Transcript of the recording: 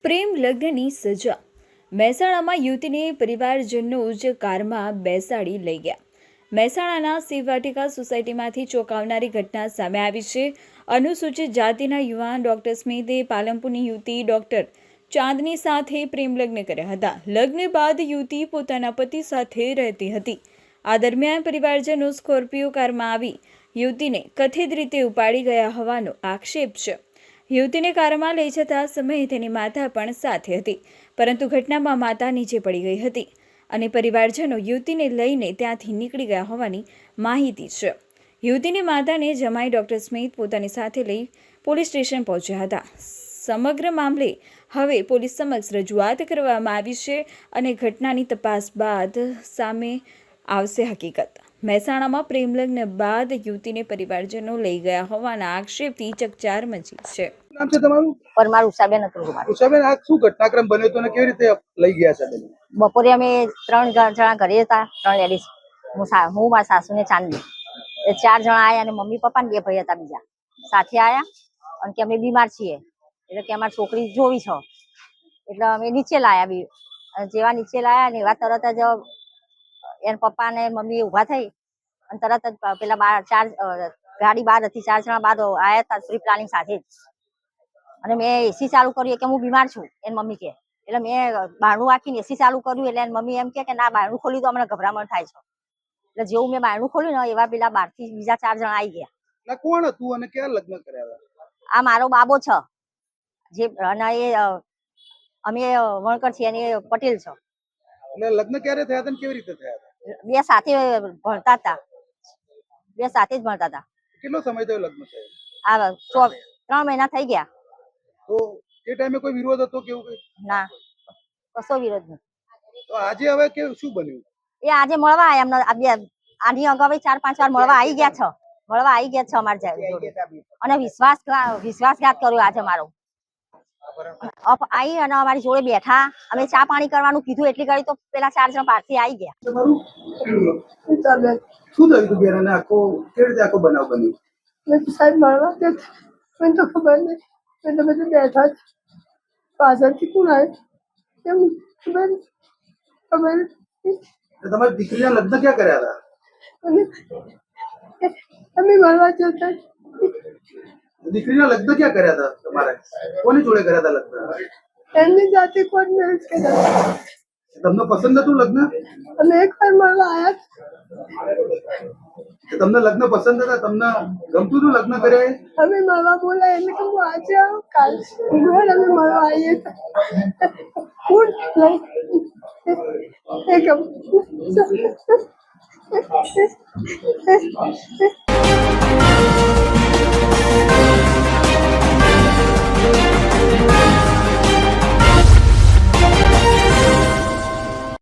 પ્રેમ લગ્નની સજા. મહેસાણામાં યુવતીને પરિવારજનો જ કારમાં બેસાડી લઈ ગયા. મહેસાણાના શિવવાટિકા સોસાયટીમાંથી ચોંકાવનારી ઘટના સામે આવી છે. અનુસૂચિત જાતિના યુવાન ડોક્ટર સ્મિતે પાલનપુરની યુવતી ડોક્ટર ચાંદની સાથે પ્રેમ લગ્ન કર્યા હતા. લગ્ન બાદ યુવતી પોતાના પતિ સાથે રહેતી હતી. આ દરમિયાન પરિવારજનો સ્કોર્પિયો કારમાં આવી યુવતીને કથિત રીતે ઉપાડી ગયા હોવાનો આક્ષેપ છે. યુવતીને કારમાં લઈ જતા સમયે તેની માતા પણ સાથે હતી, પરંતુ ઘટનામાં માતા નીચે પડી ગઈ હતી અને પરિવારજનો યુવતીને લઈને ત્યાંથી નીકળી ગયા હોવાની માહિતી છે. યુવતીની માતાને જમાઈ ડોક્ટર સ્મિત પોતાની સાથે લઈ પોલીસ સ્ટેશન પહોંચ્યા હતા. સમગ્ર મામલે હવે પોલીસ સમક્ષ રજૂઆત કરવામાં આવી છે અને ઘટનાની તપાસ બાદ સામે આવશે હકીકત. મહેસાણામાં પ્રેમલગ્ન બાદ યુવતીને પરિવારજનો લઈ ગયા હોવાના આક્ષેપથી ચકચાર મચી છે. નામ છે તમારું? પરમાર ઉષાબેન અતુલકુમાર. ઉષાબેન, આ શું ઘટનાક્રમ બન્યો હતો અને કેવી રીતે લઈ ગયા છે બેન? બપોરે અમે 3 જણા ઘરે હતા, 3 લેડીઝ, હું મારા સાસુ ને ચાંદની, એ 4 જણા આયા અને મમ્મી પપ્પા ને 2 ભાઈ હતા બીજા સાથે આયા અને કે અમે બીમાર છીએ એટલે કે અમારી છોકરી જોવી છે એટલે અમે નીચે લાયા બી. જેવા નીચે લાયા ને એવા તરત જ એના પપ્પા ને મમ્મી ઉભા થઈ અને તરત જ પેલા ગાડી બહાર હતી, 4 જણા બહાર આયા હતા પ્રી પ્લાનિંગ સાથે જ. અને મેં એસી ચાલુ કર્યું કે હું બીમાર છું એની મમ્મી કે, એટલે મેં બારણું વાંકીને એસી ચાલુ કર્યું એટલે એની મમ્મી એમ કે ના બારણું ખોલ્યું તો અમને ગભરામણ થાય છે. એટલે જેવું મેં બારણું ખોલ્યું ને એવા પેલા બહારથી બીજા 4 જણા આવી ગયા. કોણ હતું અને ક્યાં લગ્ન કર્યા હતા? આ મારો બાબો છે જે, અને એ અમે વણકર છીએ અને એ પટેલ છે. એટલે લગ્ન ક્યારે થયા હતા અને કેવી રીતે થયા હતા? 2 સાથે ભણતા હતા, 2 સાથે જ ભણતા હતા. કેટલો સમય થયો લગ્ન થયા? આ 3 મહિના થઈ ગયા. તો એ ટાઈમે કોઈ વિરોધ હતો કે એવું કઈ? ના, કશો વિરોધ નહીં. તો આજે હવે કે શું બન્યું? એ આજે મળવા આયા એમને, આની અગાઉ 4-5 વાર મળવા આવી ગયા છે અમારે જોડે અને વિશ્વાસઘાત કર્યો આજે મારો. આવી અને અમારી જોડે બેઠા, અમે ચા પાણી કરવાનું કીધું એટલી ઘડી તો પેલા 4 જણ બહારથી આવી ગયા. શું થયું હતું બેન અને કેવી રીતે આખો બનાવ બન્યો? મેં સાહેબ મળવા ગયા મને તો ખબર નહીં, મેં તો બધું બેઠા જ પાછળથી કોણ આવે એમ ખબર. તમારી દીકરીના લગ્ન ક્યાં કર્યા હતા? અને અમે મળવા જતા. દીકરીના લગ્ન ક્યાં કર્યા હતા તમારે? કોની જોડે કર્યા હતા લગ્ન? એમની જાતે કોઈ મેરેજ કર્યા. તમને પસંદ હતું લગ્ન? અમે એકવાર મળવા આવ્યા. તમને લગ્ન પસંદ હતા? તમને ગમતું હતું લગ્ન કર્યા? અમે મળવા બોલાય એટલે કે હું આજે આવું કાલ અમે મળવા આવીએ કોણ લઈ